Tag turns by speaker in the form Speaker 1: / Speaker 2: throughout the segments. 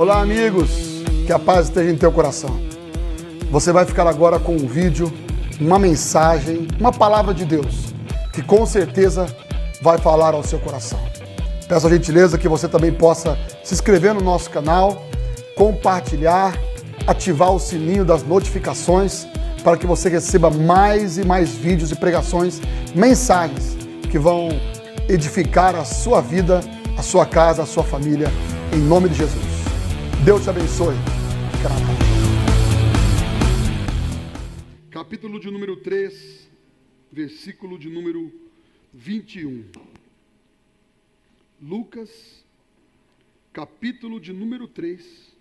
Speaker 1: Olá, amigos, que a paz esteja em teu coração. Você vai ficar agora com um vídeo, uma mensagem, uma palavra de Deus, que com certeza vai falar ao seu coração. Peço a gentileza que você também possa se inscrever no nosso canal, compartilhar, ativar o sininho das notificações, para que você receba mais e mais vídeos e pregações, mensagens que vão edificar a sua vida, a sua casa, a sua família, em nome de Jesus. Deus te abençoe. Fica na paz. Capítulo de número 3, versículo de número 21. Lucas, capítulo de número 3,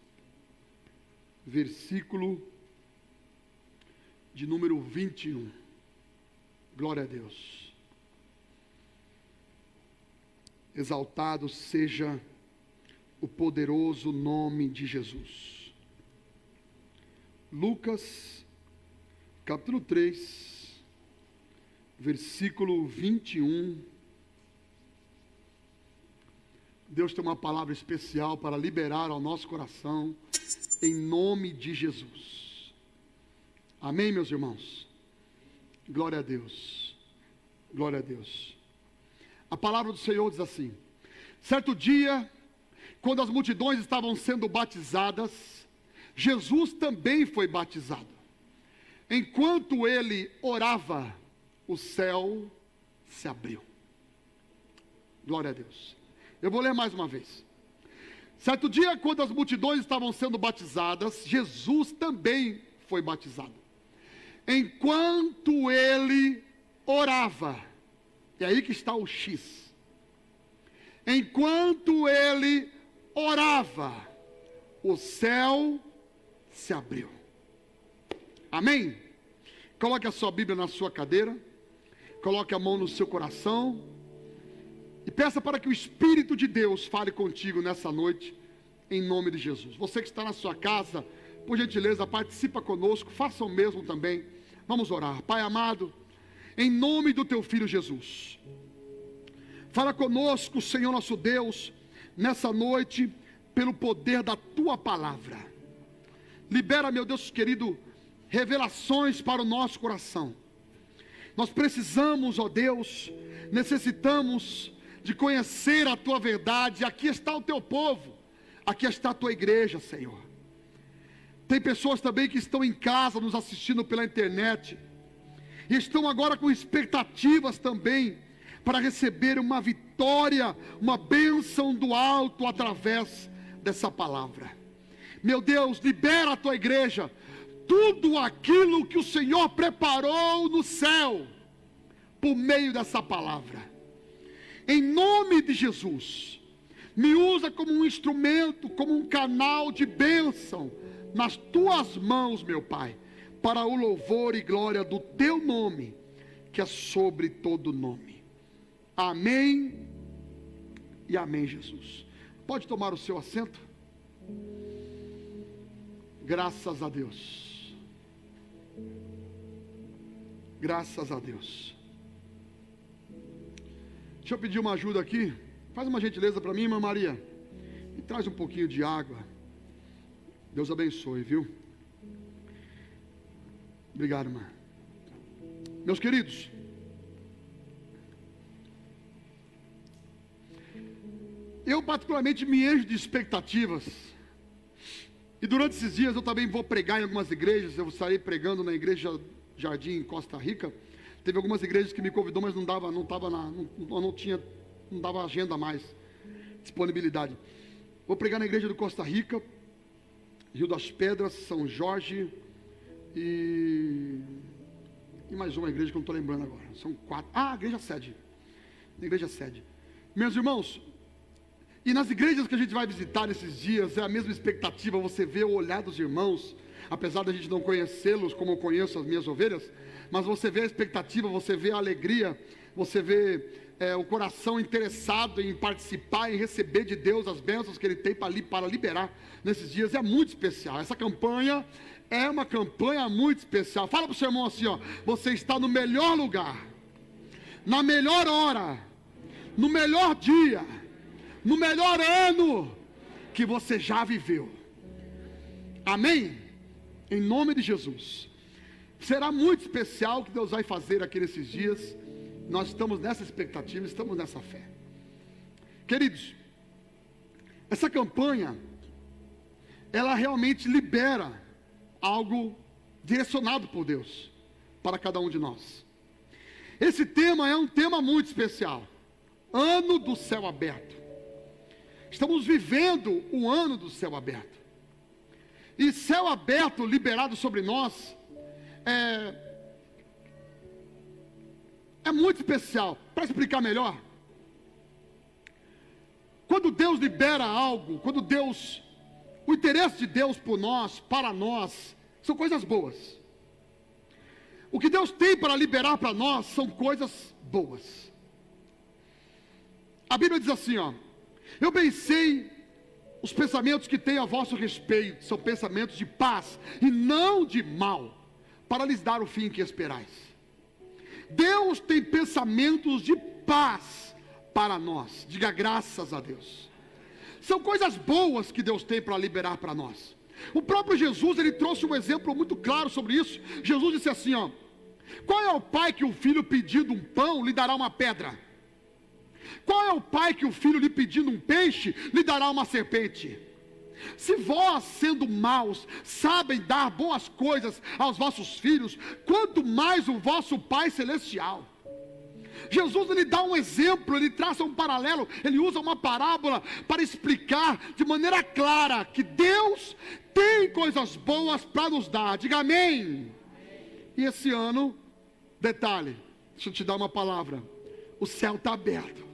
Speaker 1: versículo de número 21. Glória a Deus. Exaltado seja o poderoso nome de Jesus. Lucas, capítulo 3, versículo 21. Deus tem uma palavra especial para liberar ao nosso coração, em nome de Jesus. Amém, meus irmãos? Glória a Deus. Glória a Deus. A palavra do Senhor diz assim: certo dia, quando as multidões estavam sendo batizadas, Jesus também foi batizado. Enquanto ele orava, o céu se abriu. Glória a Deus. Eu vou ler mais uma vez. Certo dia, quando as multidões estavam sendo batizadas, Jesus também foi batizado. Enquanto ele orava, e aí que está o X. Enquanto ele orava, o céu se abriu. Amém? Coloque a sua Bíblia na sua cadeira, coloque a mão no seu coração e peça para que o Espírito de Deus fale contigo nessa noite, em nome de Jesus. Você que está na sua casa, por gentileza, participa conosco, faça o mesmo também. Vamos orar. Pai amado, em nome do teu Filho Jesus, fala conosco, Senhor nosso Deus, nessa noite, pelo poder da tua palavra. Libera, meu Deus querido, revelações para o nosso coração. Nós precisamos, ó Deus, necessitamos de conhecer a tua verdade. Aqui está o teu povo, aqui está a tua igreja, Senhor. Tem pessoas também que estão em casa nos assistindo pela internet e estão agora com expectativas também para receber uma vitória, uma bênção do alto através dessa palavra. Meu Deus, libera a tua igreja, tudo aquilo que o Senhor preparou no céu, por meio dessa palavra. Em nome de Jesus, me usa como um instrumento, como um canal de bênção, nas tuas mãos, meu Pai, para o louvor e glória do teu nome, que é sobre todo nome. Amém e amém, Jesus. Pode tomar o seu assento? Graças a Deus. Graças a Deus. Deixa eu pedir uma ajuda aqui. Faz uma gentileza para mim, irmã Maria. Me traz um pouquinho de água. Deus abençoe, viu? Obrigado, irmã. Meus queridos, eu particularmente me encho de expectativas. E durante esses dias eu também vou pregar em algumas igrejas. Eu estarei pregando na igreja Jardim em Costa Rica. Teve algumas igrejas que me convidou, mas não dava agenda mais, disponibilidade. Vou pregar na igreja do Costa Rica, Rio das Pedras, São Jorge e mais uma igreja que eu não estou lembrando agora. São 4. A igreja sede. Na igreja sede. Meus irmãos, e nas igrejas que a gente vai visitar nesses dias, é a mesma expectativa. Você vê o olhar dos irmãos, apesar da gente não conhecê-los como eu conheço as minhas ovelhas, mas você vê a expectativa, você vê a alegria, você vê o coração interessado em participar, em receber de Deus as bênçãos que Ele tem para liberar nesses dias. É muito especial. Essa campanha é uma campanha muito especial. Fala para o seu irmão assim, ó: você está no melhor lugar, na melhor hora, no melhor dia, no melhor ano, que você já viveu. Amém? Em nome de Jesus. Será muito especial o que Deus vai fazer aqui nesses dias. Nós estamos nessa expectativa, estamos nessa fé. Queridos, essa campanha, ela realmente libera algo direcionado por Deus para cada um de nós. Esse tema é um tema muito especial. Ano do céu aberto. Estamos vivendo o ano do céu aberto. E céu aberto liberado sobre nós é muito especial. Para explicar melhor, quando Deus libera algo, o interesse de Deus por nós, para nós, são coisas boas. O que Deus tem para liberar para nós são coisas boas. A Bíblia diz assim, eu bem sei os pensamentos que tenho a vosso respeito, são pensamentos de paz e não de mal, para lhes dar o fim que esperais. Deus tem pensamentos de paz para nós. Diga graças a Deus. São coisas boas que Deus tem para liberar para nós. O próprio Jesus, ele trouxe um exemplo muito claro sobre isso. Jesus disse assim, qual é o pai que o filho pedindo um pão lhe dará uma pedra? Qual é o pai que o filho lhe pedindo um peixe lhe dará uma serpente? Se vós, sendo maus, sabem dar boas coisas aos vossos filhos, quanto mais o vosso Pai Celestial. Jesus, ele dá um exemplo, ele traça um paralelo, ele usa uma parábola para explicar de maneira clara que Deus tem coisas boas para nos dar. Diga amém. E esse ano, detalhe, deixa eu te dar uma palavra, o céu está aberto.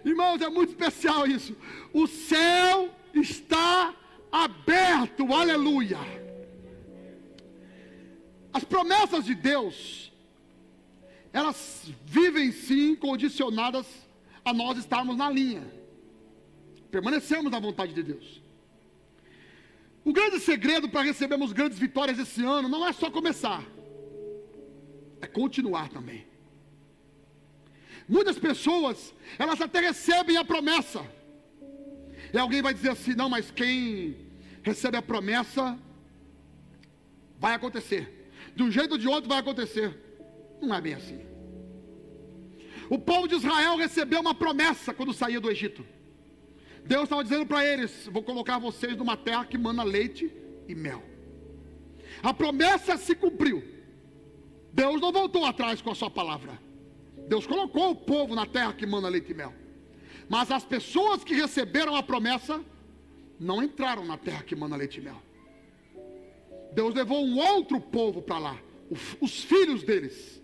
Speaker 1: Irmãos, é muito especial isso. O céu está aberto, aleluia. As promessas de Deus, elas vivem sim condicionadas a nós estarmos na linha, permanecemos na vontade de Deus. O grande segredo para recebermos grandes vitórias esse ano não é só começar, é continuar também. Muitas pessoas, elas até recebem a promessa, e alguém vai dizer assim, não, mas quem recebe a promessa, vai acontecer, de um jeito ou de outro vai acontecer. Não é bem assim. O povo de Israel recebeu uma promessa quando saía do Egito. Deus estava dizendo para eles, vou colocar vocês numa terra que mana leite e mel. A promessa se cumpriu. Deus não voltou atrás com a sua palavra. Deus colocou o povo na terra que mana leite e mel. Mas as pessoas que receberam a promessa não entraram na terra que mana leite e mel. Deus levou um outro povo para lá, os filhos deles.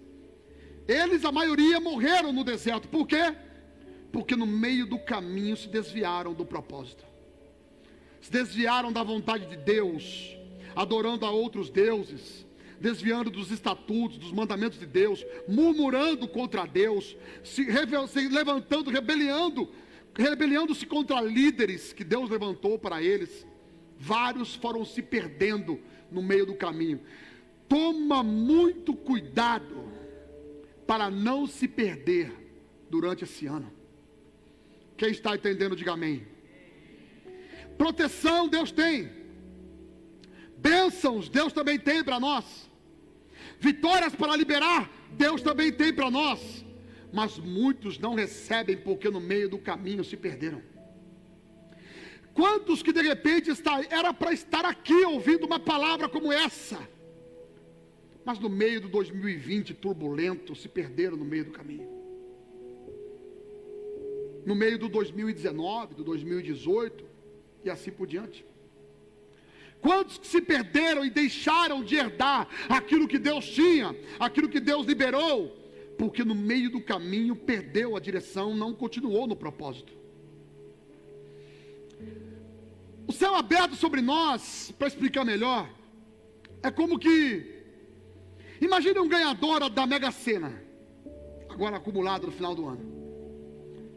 Speaker 1: Eles, a maioria, morreram no deserto. Por quê? Porque no meio do caminho se desviaram do propósito. Se desviaram da vontade de Deus, adorando a outros deuses, desviando dos estatutos, dos mandamentos de Deus, murmurando contra Deus, se levantando, rebeliando-se contra líderes que Deus levantou para eles. Vários foram se perdendo no meio do caminho. Toma muito cuidado para não se perder durante esse ano. Quem está entendendo, diga amém. Proteção Deus tem. Bênçãos Deus também tem para nós. Vitórias para liberar Deus também tem para nós. Mas muitos não recebem porque no meio do caminho se perderam. Quantos que de repente era para estar aqui ouvindo uma palavra como essa, mas no meio do 2020 turbulento se perderam no meio do caminho. No meio do 2019, do 2018 e assim por diante. Quantos que se perderam e deixaram de herdar aquilo que Deus tinha, aquilo que Deus liberou, porque no meio do caminho perdeu a direção, não continuou no propósito. O céu aberto sobre nós, para explicar melhor, é como que, imagine um ganhador da Mega Sena, agora acumulado no final do ano,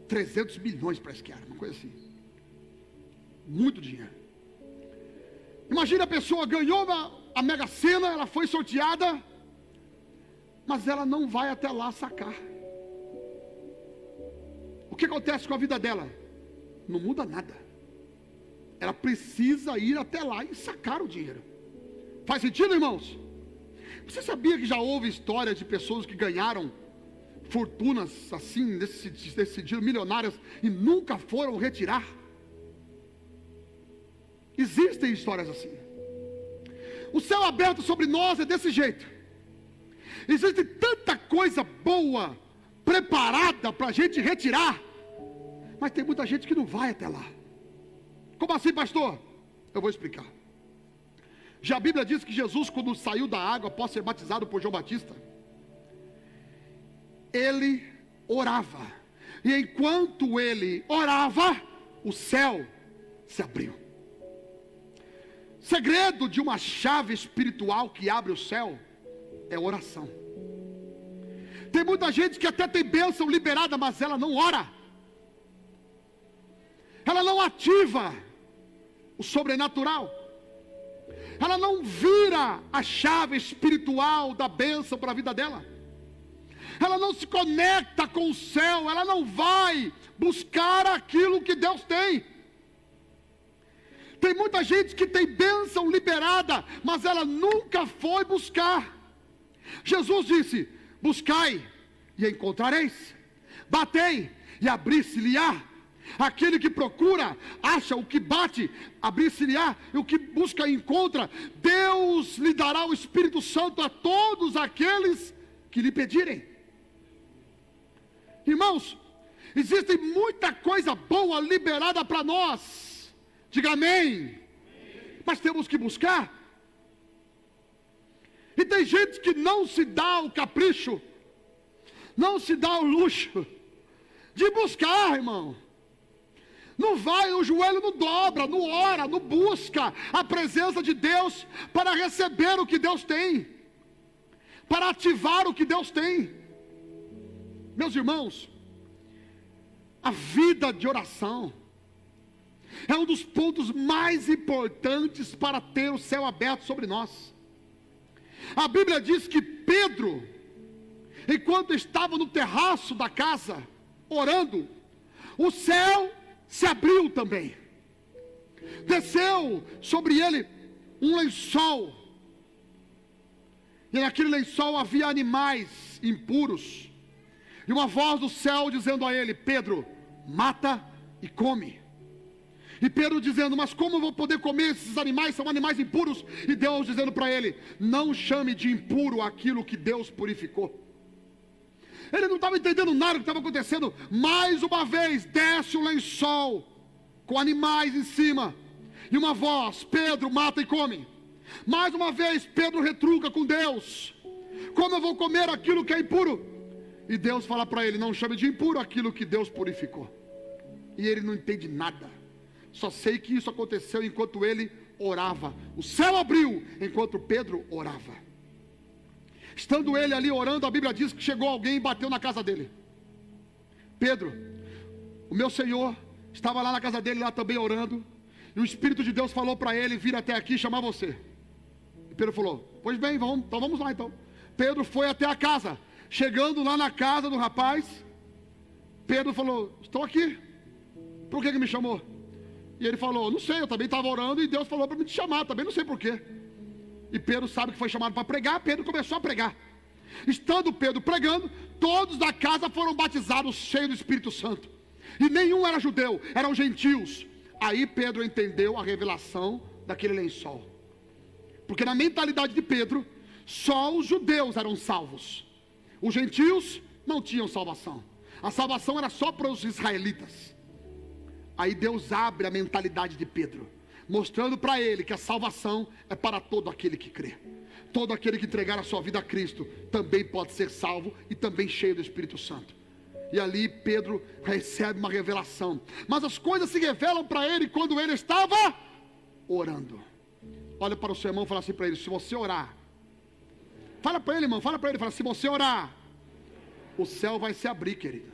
Speaker 1: 300 milhões para esquiar, uma coisa assim, muito dinheiro. Imagine a pessoa ganhou a Mega Sena, ela foi sorteada, mas ela não vai até lá sacar. O que acontece com a vida dela? não muda nada. Ela precisa ir até lá e sacar o dinheiro. Faz sentido, irmãos? Você sabia que já houve história de pessoas que ganharam fortunas assim, decidiram milionárias e nunca foram retirar? Existem histórias assim. O céu aberto sobre nós é desse jeito. Existe tanta coisa boa preparada para a gente retirar, mas tem muita gente que não vai até lá. Como assim, pastor? Eu vou explicar. Já a Bíblia diz que Jesus, quando saiu da água após ser batizado por João Batista, ele orava. E enquanto ele orava, o céu se abriu. Segredo de uma chave espiritual que abre o céu é oração. Tem muita gente que até tem bênção liberada, mas ela não ora. Ela não ativa o sobrenatural. Ela não vira a chave espiritual da bênção para a vida dela. Ela não se conecta com o céu. Ela não vai buscar aquilo que Deus tem. Tem muita gente que tem bênção liberada, mas ela nunca foi buscar. Jesus disse: buscai e encontrareis, batei e abrir-se-lhe-á. Aquele que procura, acha, o que bate, abrir-se-lhe-á, e o que busca, encontra. Deus lhe dará o Espírito Santo a todos aqueles que lhe pedirem. Irmãos, existe muita coisa boa liberada para nós. Diga amém. Mas temos que buscar. E tem gente que não se dá o capricho, não se dá o luxo de buscar, irmão. Não vai, o joelho não dobra, não ora, não busca a presença de Deus para receber o que Deus tem, para ativar o que Deus tem. Meus irmãos, a vida de oração é um dos pontos mais importantes para ter o céu aberto sobre nós. A Bíblia diz que Pedro, enquanto estava no terraço da casa, orando, o céu se abriu também. Desceu sobre ele um lençol. E naquele lençol havia animais impuros. E uma voz do céu dizendo a ele: Pedro, mata e come. E Pedro dizendo: mas como eu vou poder comer esses animais? São animais impuros. E Deus dizendo para ele: não chame de impuro aquilo que Deus purificou. Ele não estava entendendo nada do que estava acontecendo. Mais uma vez desce um lençol com animais em cima, e uma voz: Pedro, mata e come. Mais uma vez Pedro retruca com Deus: como eu vou comer aquilo que é impuro? E Deus fala para ele: não chame de impuro aquilo que Deus purificou. E ele não entende nada. Só sei que isso aconteceu enquanto ele orava. O céu abriu enquanto Pedro orava. Estando ele ali orando, a Bíblia diz que chegou alguém e bateu na casa dele. Pedro, o meu Senhor estava lá na casa dele, lá também orando. E o Espírito de Deus falou para ele vir até aqui chamar você. E Pedro falou: pois bem, então vamos lá então. Pedro foi até a casa. Chegando lá na casa do rapaz, Pedro falou: estou aqui. Por que me chamou? E ele falou: não sei, eu também estava orando e Deus falou para me te chamar, também não sei porquê. E Pedro sabe que foi chamado para pregar. Pedro começou a pregar. Estando Pedro pregando, todos da casa foram batizados, cheios do Espírito Santo. E nenhum era judeu, eram gentios. Aí Pedro entendeu a revelação daquele lençol. Porque na mentalidade de Pedro, só os judeus eram salvos. Os gentios não tinham salvação. A salvação era só para os israelitas. Aí Deus abre a mentalidade de Pedro, mostrando para ele que a salvação é para todo aquele que crê. Todo aquele que entregar a sua vida a Cristo também pode ser salvo e também cheio do Espírito Santo. E ali Pedro recebe uma revelação. Mas as coisas se revelam para ele quando ele estava orando. Olha para o seu irmão e fala assim para ele: se você orar, fala para ele, irmão, fala para ele, fala: se você orar, o céu vai se abrir, querido.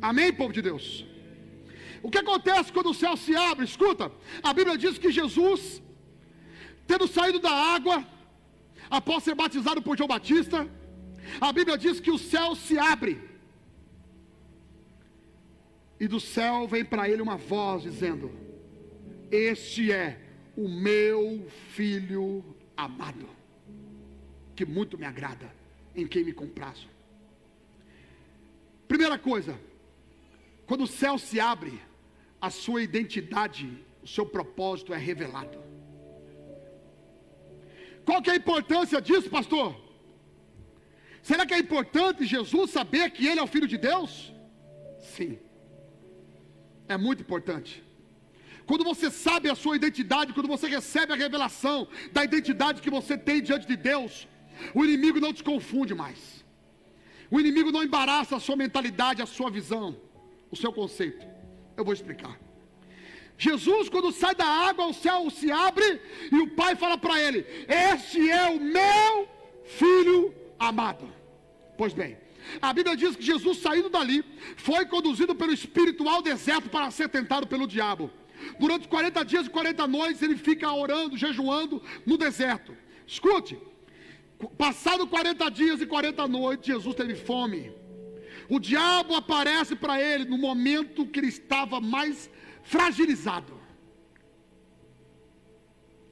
Speaker 1: Amém, povo de Deus? O que acontece quando o céu se abre? Escuta, a Bíblia diz que Jesus, tendo saído da água, após ser batizado por João Batista, a Bíblia diz que o céu se abre. E do céu vem para ele uma voz dizendo: este é o meu filho amado, que muito me agrada, em quem me comprazo. Primeira coisa, quando o céu se abre, a sua identidade, o seu propósito é revelado. Qual que é a importância disso, pastor? Será que é importante Jesus saber que ele é o Filho de Deus? Sim, é muito importante. Quando você sabe a sua identidade, quando você recebe a revelação da identidade que você tem diante de Deus, o inimigo não te confunde mais. O inimigo não embaraça a sua mentalidade, a sua visão, o seu conceito. Eu vou explicar. Jesus, quando sai da água, o céu se abre e o Pai fala para ele: este é o meu Filho amado. Pois bem, a Bíblia diz que Jesus, saindo dali, foi conduzido pelo Espírito ao deserto para ser tentado pelo diabo. Durante 40 dias e 40 noites ele fica orando, jejuando no deserto. Escute, passado 40 dias e 40 noites, Jesus teve fome. O diabo aparece para ele no momento que ele estava mais fragilizado.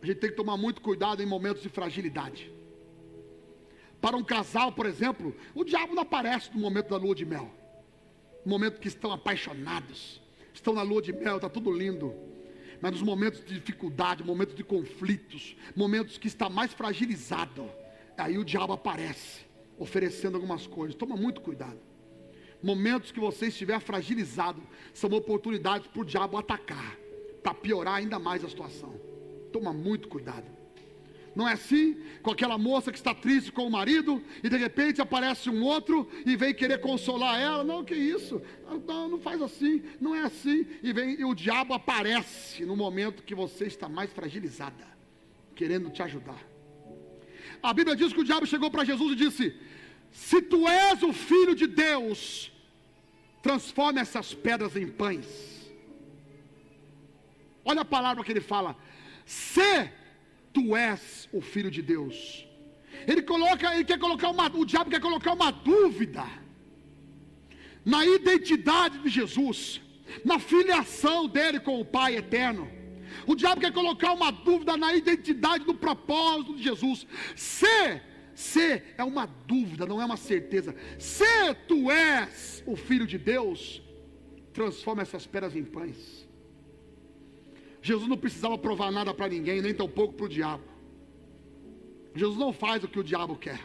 Speaker 1: A gente tem que tomar muito cuidado em momentos de fragilidade. Para um casal, por exemplo, o diabo não aparece no momento da lua de mel. No momento que estão apaixonados, estão na lua de mel, está tudo lindo. Mas nos momentos de dificuldade, momentos de conflitos, momentos que está mais fragilizado, aí o diabo aparece, oferecendo algumas coisas. Toma muito cuidado. Momentos que você estiver fragilizado, são oportunidades para o diabo atacar, para piorar ainda mais a situação. Toma muito cuidado. Não é assim com aquela moça que está triste com o marido e de repente aparece um outro e vem querer consolar ela. Não, que isso? Não faz assim, não é assim. E o diabo aparece no momento que você está mais fragilizada, querendo te ajudar. A Bíblia diz que o diabo chegou para Jesus e disse: se tu és o Filho de Deus, transforma essas pedras em pães. Olha a palavra que ele fala: se tu és o Filho de Deus. O diabo quer colocar uma dúvida na identidade de Jesus, na filiação dele com o Pai eterno. O diabo quer colocar uma dúvida na identidade, no propósito de Jesus. Se é uma dúvida, não é uma certeza. Se tu és o Filho de Deus, transforma essas pedras em pães. Jesus não precisava provar nada para ninguém, nem tampouco para o diabo. Jesus não faz o que o diabo quer.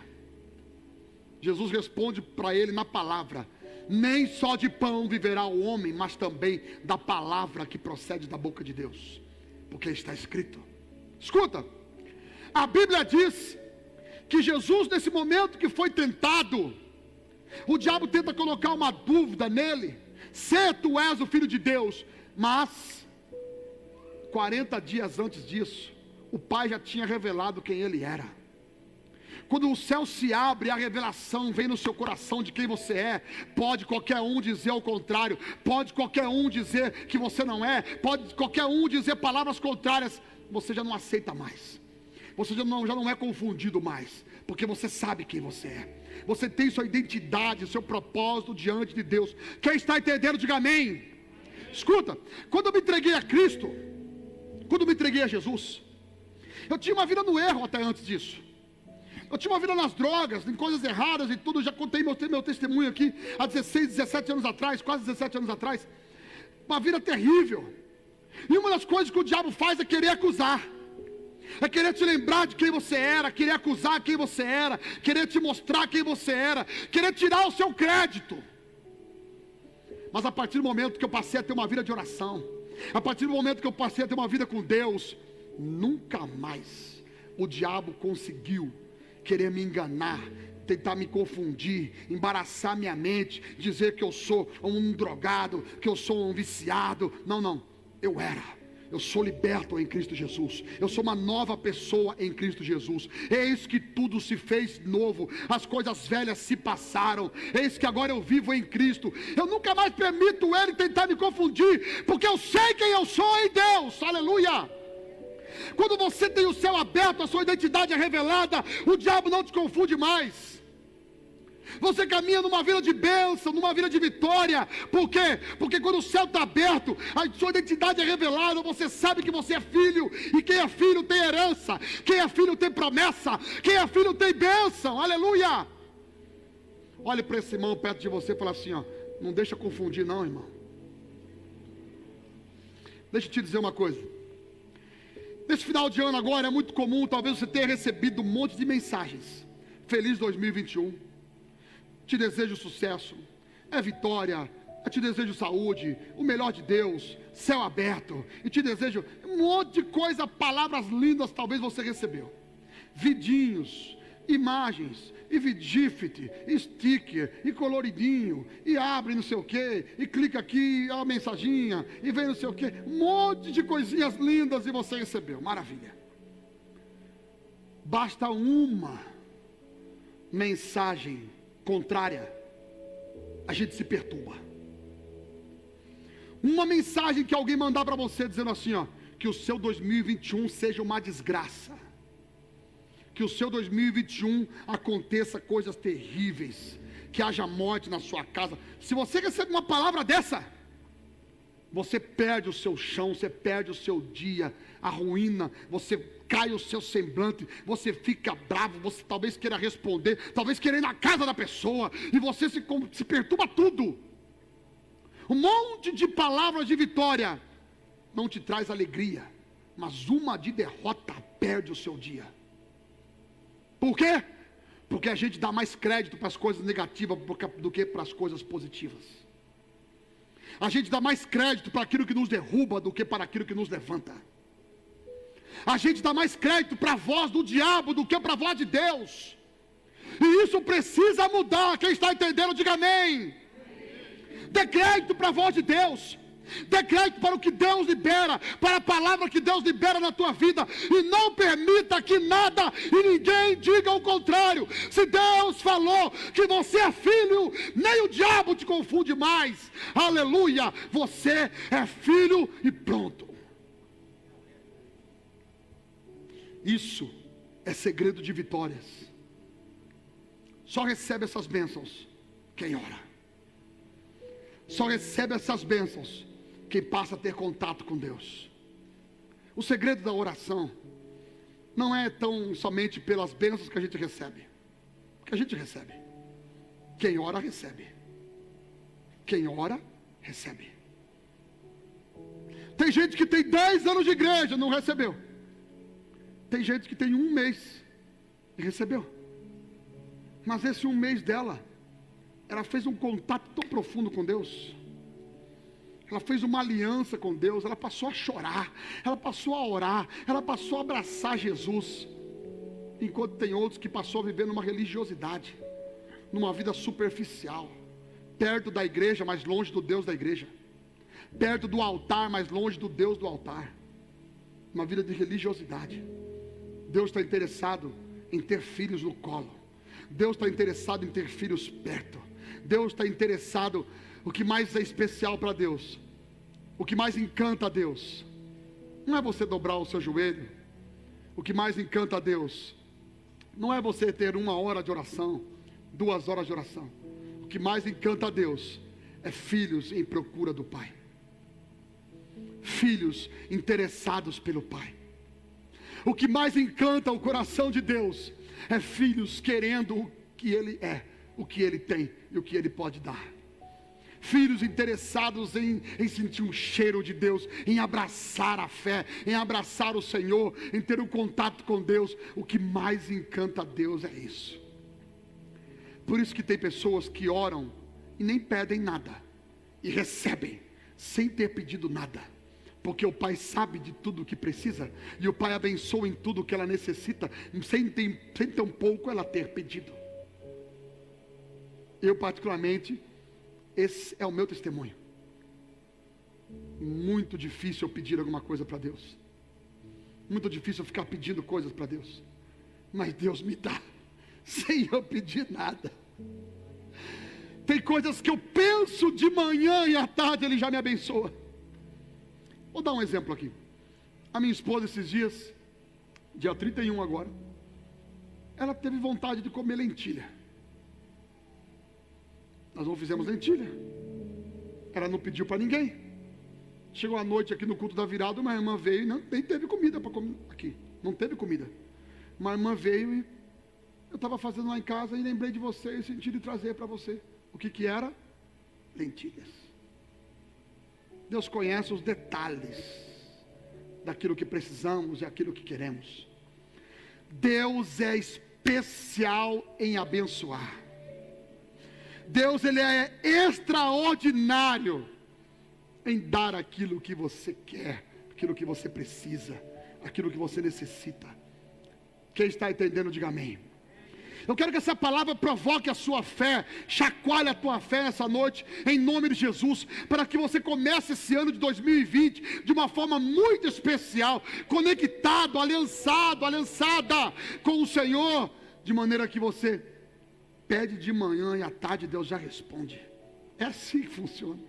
Speaker 1: Jesus responde para ele na palavra: nem só de pão viverá o homem, mas também da palavra que procede da boca de Deus, porque está escrito. Escuta, a Bíblia diz que Jesus, nesse momento que foi tentado, o diabo tenta colocar uma dúvida nele: se tu és o Filho de Deus. Mas 40 dias antes disso, o Pai já tinha revelado quem ele era. Quando o céu se abre, a revelação vem no seu coração de quem você é. Pode qualquer um dizer ao contrário, pode qualquer um dizer que você não é, pode qualquer um dizer palavras contrárias, você já não aceita mais, você já não é confundido mais, porque você sabe quem você é. Você tem sua identidade, seu propósito diante de Deus. Quem está entendendo, diga amém. Escuta, quando eu me entreguei a Cristo, quando eu me entreguei a Jesus, eu tinha uma vida no erro até antes disso. Eu tinha uma vida nas drogas, em coisas erradas e tudo. Eu já contei meu testemunho aqui há 16, 17 anos atrás, quase 17 anos atrás. Uma vida terrível. E uma das coisas que o diabo faz é querer acusar, é querer te lembrar de quem você era, querer acusar quem você era, querer te mostrar quem você era, querer tirar o seu crédito. Mas a partir do momento que eu passei a ter uma vida de oração, a partir do momento que eu passei a ter uma vida com Deus, nunca mais o diabo conseguiu querer me enganar, tentar me confundir, embaraçar minha mente, dizer que eu sou um drogado, que eu sou um viciado. Não, eu sou liberto em Cristo Jesus, eu sou uma nova pessoa em Cristo Jesus. Eis que tudo se fez novo, as coisas velhas se passaram, eis que agora eu vivo em Cristo. Eu nunca mais permito ele tentar me confundir, porque eu sei quem eu sou em Deus. Aleluia. Quando você tem o céu aberto, a sua identidade é revelada, o diabo não te confunde mais. Você caminha numa vida de bênção, numa vida de vitória. Por quê? Porque quando o céu está aberto, a sua identidade é revelada. Você sabe que você é filho. E quem é filho tem herança. Quem é filho tem promessa. Quem é filho tem bênção. Aleluia. Olhe para esse irmão perto de você e fala assim, ó, não deixa confundir não, irmão. Deixa eu te dizer uma coisa. Nesse final de ano agora é muito comum, talvez você tenha recebido um monte de mensagens. Feliz 2021. Te desejo sucesso, é vitória, eu te desejo saúde, o melhor de Deus, céu aberto, e te desejo um monte de coisa, palavras lindas talvez você recebeu. Vidinhos, imagens, e vidgifit, e sticker, e coloridinho, e abre não sei o que, e clica aqui, a mensaginha, e vem não sei o que, um monte de coisinhas lindas e você recebeu, maravilha. Basta uma mensagem contrária, a gente se perturba. Uma mensagem que alguém mandar para você dizendo assim, ó, que o seu 2021 seja uma desgraça, que o seu 2021 aconteça coisas terríveis, que haja morte na sua casa. Se você recebe uma palavra dessa, você perde o seu chão, você perde o seu dia, a ruína, você cai o seu semblante, você fica bravo, você talvez queira responder, talvez queira ir na casa da pessoa, e você se perturba tudo. Um monte de palavras de vitória não te traz alegria, mas uma de derrota perde o seu dia. Por quê? Porque a gente dá mais crédito para as coisas negativas do que para as coisas positivas. A gente dá mais crédito para aquilo que nos derruba do que para aquilo que nos levanta. A gente dá mais crédito para a voz do diabo do que para a voz de Deus. E isso precisa mudar. Quem está entendendo, diga amém. Dê crédito para a voz de Deus. Dê crédito para o que Deus libera, para a palavra que Deus libera na tua vida, e não permita que nada e ninguém diga o contrário. Se Deus falou que você é filho, nem o diabo te confunde mais. Aleluia, você é filho e pronto. Isso é segredo de vitórias. Só recebe essas bênçãos quem ora. Só recebe essas bênçãos quem passa a ter contato com Deus. O segredo da oração não é tão somente pelas bênçãos que a gente recebe, porque a gente recebe. Quem ora recebe. Quem ora recebe. Tem gente que tem 10 anos de igreja, não recebeu. Tem gente que tem 1 mês e recebeu. Mas esse 1 mês dela, ela fez um contato tão profundo com Deus. Ela fez uma aliança com Deus, ela passou a chorar, ela passou a orar, ela passou a abraçar Jesus. Enquanto tem outros que passou a viver numa religiosidade, numa vida superficial, perto da igreja, mas longe do Deus da igreja, perto do altar, mas longe do Deus do altar, uma vida de religiosidade. Deus está interessado em ter filhos no colo. Deus está interessado em ter filhos perto. Deus está interessado. O que mais é especial para Deus, o que mais encanta a Deus, não é você dobrar o seu joelho. O que mais encanta a Deus não é você ter 1 hora de oração, 2 horas de oração. O que mais encanta a Deus é filhos em procura do Pai, filhos interessados pelo Pai. O que mais encanta o coração de Deus é filhos querendo o que Ele é, o que Ele tem e o que Ele pode dar. Filhos interessados em sentir um cheiro de Deus, em abraçar a fé, em abraçar o Senhor, em ter um contato com Deus. O que mais encanta a Deus é isso. Por isso que tem pessoas que oram e nem pedem nada, e recebem sem ter pedido nada, porque o Pai sabe de tudo o que precisa, e o Pai abençoa em tudo o que ela necessita, sem tão pouco ela ter pedido. Eu particularmente, esse é o meu testemunho. Muito difícil eu pedir alguma coisa para Deus, muito difícil eu ficar pedindo coisas para Deus, mas Deus me dá, sem eu pedir nada. Tem coisas que eu penso de manhã e à tarde Ele já me abençoa. Vou dar um exemplo aqui. A minha esposa esses dias, dia 31 agora, ela teve vontade de comer lentilha. Nós não fizemos lentilha. Ela não pediu para ninguém. Chegou a noite aqui no culto da virada, uma irmã veio e nem teve comida para comer aqui. Não teve comida. Uma irmã veio e eu estava fazendo lá em casa e lembrei de você e senti de trazer para você. O que era? Lentilhas. Deus conhece os detalhes daquilo que precisamos e aquilo que queremos. Deus é especial em abençoar. Deus, Ele é extraordinário em dar aquilo que você quer, aquilo que você precisa, aquilo que você necessita. Quem está entendendo, diga amém. Eu quero que essa palavra provoque a sua fé, chacoalhe a tua fé essa noite, em nome de Jesus, para que você comece esse ano de 2020 de uma forma muito especial, conectado, aliançada com o Senhor, de maneira que você pede de manhã e à tarde Deus já responde. É assim que funciona.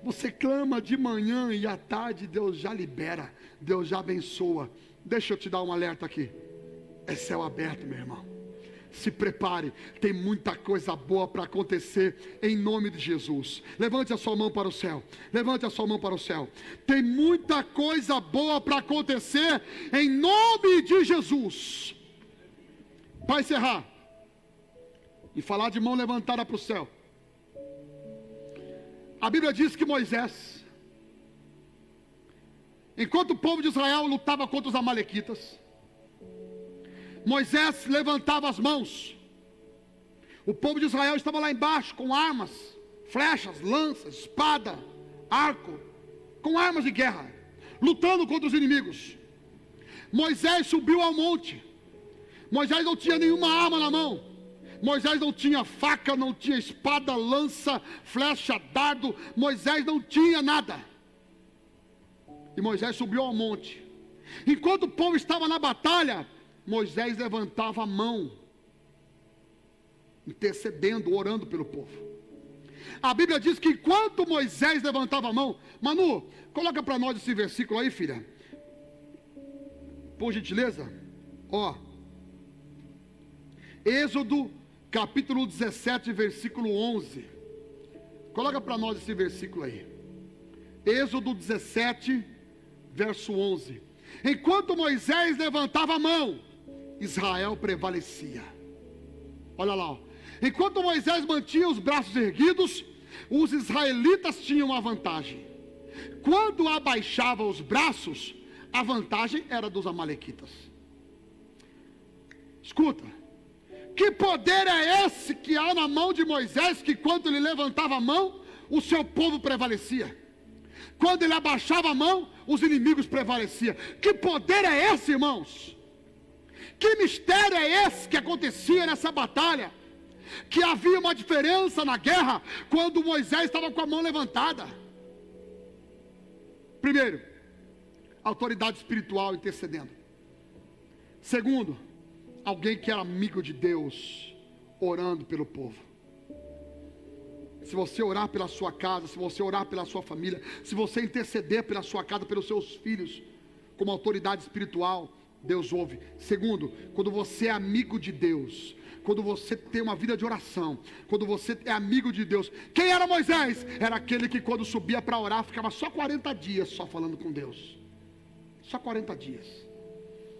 Speaker 1: Você clama de manhã e à tarde Deus já libera, Deus já abençoa. Deixa eu te dar um alerta aqui. É céu aberto, meu irmão. Se prepare, tem muita coisa boa para acontecer em nome de Jesus. Levante a sua mão para o céu. Levante a sua mão para o céu. Tem muita coisa boa para acontecer em nome de Jesus. Para encerrar e falar de mão levantada para o céu, a Bíblia diz que Moisés, enquanto o povo de Israel lutava contra os amalequitas, Moisés levantava as mãos. O povo de Israel estava lá embaixo com armas, flechas, lanças, espada, arco, com armas de guerra, lutando contra os inimigos. Moisés subiu ao monte. Moisés não tinha nenhuma arma na mão. Moisés não tinha faca, não tinha espada, lança, flecha, dardo. Moisés não tinha nada. E Moisés subiu ao monte. Enquanto o povo estava na batalha, Moisés levantava a mão, intercedendo, orando pelo povo. A Bíblia diz que enquanto Moisés levantava a mão, Manu, coloca para nós esse versículo aí, filha, por gentileza. Ó, Êxodo capítulo 17, versículo 11. Coloca para nós esse versículo aí. Êxodo 17, verso 11. Enquanto Moisés levantava a mão, Israel prevalecia. Olha lá, ó. Enquanto Moisés mantinha os braços erguidos, os israelitas tinham a vantagem. Quando abaixava os braços, a vantagem era dos amalequitas. Escuta, que poder é esse que há na mão de Moisés, que quando ele levantava a mão, o seu povo prevalecia? Quando ele abaixava a mão, os inimigos prevaleciam. Que poder é esse, irmãos? Que mistério é esse que acontecia nessa batalha? Que havia uma diferença na guerra quando Moisés estava com a mão levantada. Primeiro, autoridade espiritual intercedendo. Segundo, alguém que era amigo de Deus, orando pelo povo. Se você orar pela sua casa, se você orar pela sua família, se você interceder pela sua casa, pelos seus filhos, como autoridade espiritual, Deus ouve. Segundo, quando você é amigo de Deus, quando você tem uma vida de oração, quando você é amigo de Deus. Quem era Moisés? Era aquele que quando subia para orar, ficava só 40 dias só falando com Deus. Só 40 dias.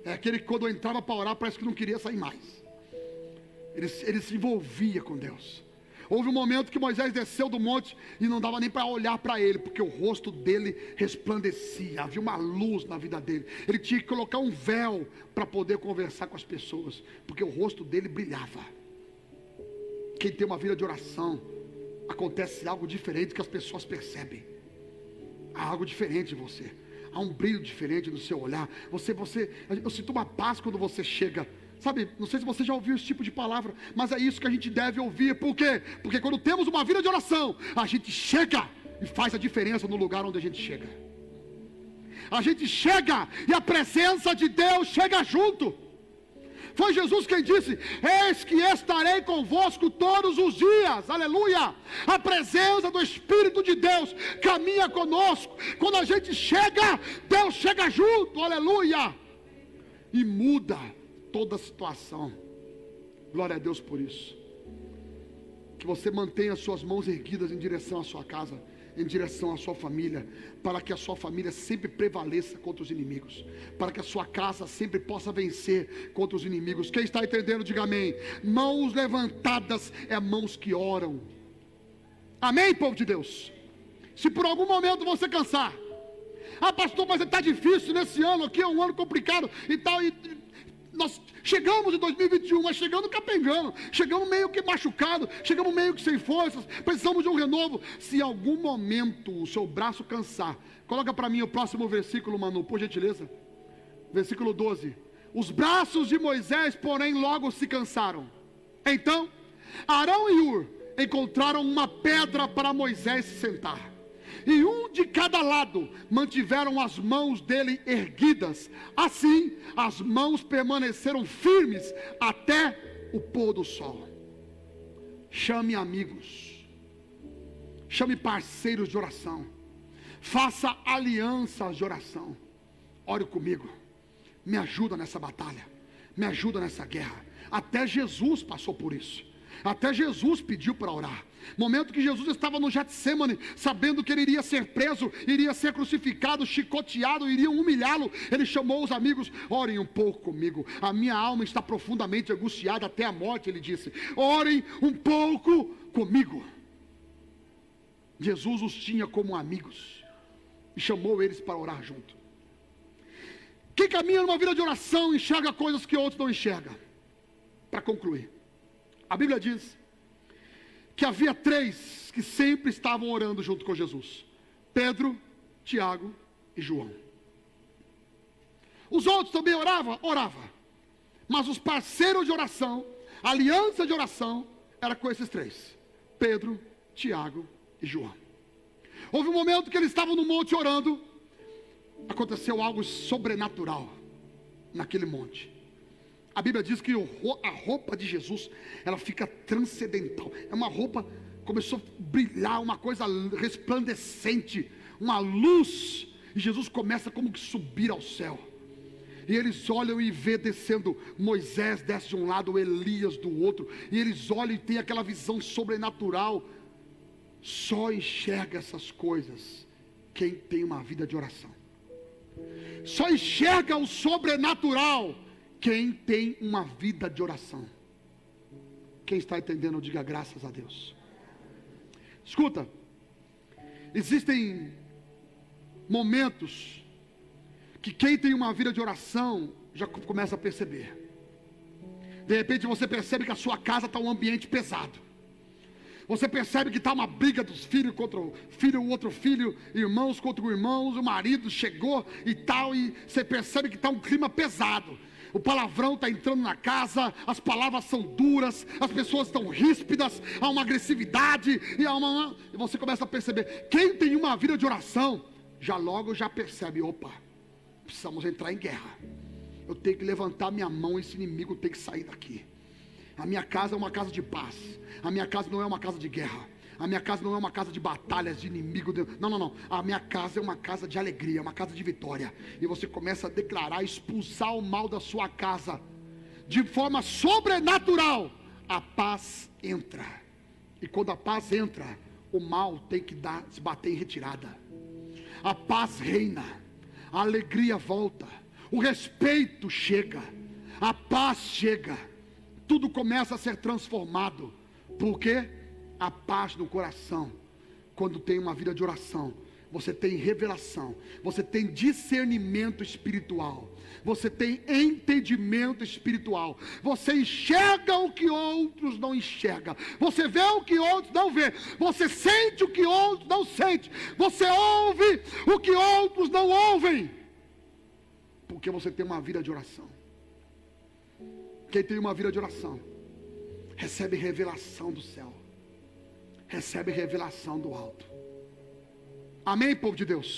Speaker 1: É aquele que quando entrava para orar, parece que não queria sair mais. Ele se envolvia com Deus. Houve um momento que Moisés desceu do monte e não dava nem para olhar para ele, porque o rosto dele resplandecia, havia uma luz na vida dele. Ele tinha que colocar um véu para poder conversar com as pessoas, porque o rosto dele brilhava. Quem tem uma vida de oração, acontece algo diferente que as pessoas percebem. Há algo diferente em você, há um brilho diferente no seu olhar. Eu sinto uma paz quando você chega. Sabe, não sei se você já ouviu esse tipo de palavra, mas é isso que a gente deve ouvir. Por quê? Porque quando temos uma vida de oração, a gente chega e faz a diferença no lugar onde a gente chega. A gente chega e a presença de Deus chega junto. Foi Jesus quem disse: eis que estarei convosco todos os dias, aleluia. A presença do Espírito de Deus caminha conosco. Quando a gente chega, Deus chega junto, aleluia, e muda toda a situação. Glória a Deus por isso. que você mantenha as suas mãos erguidas em direção à sua casa, em direção à sua família, para que a sua família sempre prevaleça contra os inimigos, para que a sua casa sempre possa vencer contra os inimigos. Quem está entendendo, diga amém. Mãos levantadas é mãos que oram. Amém, povo de Deus? Se por algum momento você cansar, pastor, mas está difícil nesse ano aqui, é um ano complicado e tal, e nós chegamos em 2021, mas chegando capengando, chegamos meio que machucado, chegamos meio que sem forças, precisamos de um renovo. Se em algum momento o seu braço cansar, coloca para mim o próximo versículo, Manu, por gentileza. Versículo 12. Os braços de Moisés, porém, logo se cansaram. Então, Arão e Hur encontraram uma pedra para Moisés se sentar, e um de cada lado mantiveram as mãos dele erguidas. Assim, as mãos permaneceram firmes até o pôr do sol. Chame amigos, chame parceiros de oração, faça alianças de oração. Ore comigo, me ajuda nessa batalha, me ajuda nessa guerra. Até Jesus passou por isso. Até Jesus pediu para orar. Momento que Jesus estava no Getsemane, sabendo que ele iria ser preso, iria ser crucificado, chicoteado, iriam humilhá-lo, ele chamou os amigos: orem um pouco comigo, a minha alma está profundamente angustiada até a morte. Ele disse: orem um pouco comigo. Jesus os tinha como amigos e chamou eles para orar junto. Quem caminha numa vida de oração enxerga coisas que outros não enxergam. Para concluir, a Bíblia diz que havia 3 que sempre estavam orando junto com Jesus: Pedro, Tiago e João. Os outros também oravam, mas os parceiros de oração, a aliança de oração, era com esses 3: Pedro, Tiago e João. Houve um momento que eles estavam no monte orando, aconteceu algo sobrenatural naquele monte. A Bíblia diz que a roupa de Jesus, ela fica transcendental. É uma roupa, começou a brilhar, uma coisa resplandecente, uma luz. E Jesus começa como que subir ao céu. E eles olham e vê descendo, Moisés desce de um lado, Elias do outro. E eles olham e tem aquela visão sobrenatural. Só enxerga essas coisas quem tem uma vida de oração. Só enxerga o sobrenatural quem tem uma vida de oração. Quem está entendendo, diga graças a Deus. Escuta, existem momentos que quem tem uma vida de oração já começa a perceber. De repente você percebe que a sua casa está um ambiente pesado. Você percebe que está uma briga dos filhos contra o filho, o outro filho, irmãos contra irmãos, o marido chegou e tal, e você percebe que está um clima pesado. O palavrão está entrando na casa, as palavras são duras, as pessoas estão ríspidas, há uma agressividade, e você começa a perceber. Quem tem uma vida de oração, já percebe: opa, precisamos entrar em guerra. Eu tenho que levantar minha mão, esse inimigo tem que sair daqui. A minha casa é uma casa de paz, a minha casa não é uma casa de guerra. A minha casa não é uma casa de batalhas, de inimigo. Não. A minha casa é uma casa de alegria, uma casa de vitória. E você começa a declarar, expulsar o mal da sua casa. De forma sobrenatural, a paz entra. E quando a paz entra, o mal tem que se bater em retirada. A paz reina, a alegria volta, o respeito chega, a paz chega. Tudo começa a ser transformado. Por quê? A paz no coração. Quando tem uma vida de oração, você tem revelação, você tem discernimento espiritual, você tem entendimento espiritual, você enxerga o que outros não enxergam, você vê o que outros não vê, você sente o que outros não sentem, você ouve o que outros não ouvem, porque você tem uma vida de oração. Quem tem uma vida de oração recebe revelação do céu, recebe revelação do alto. Amém, povo de Deus?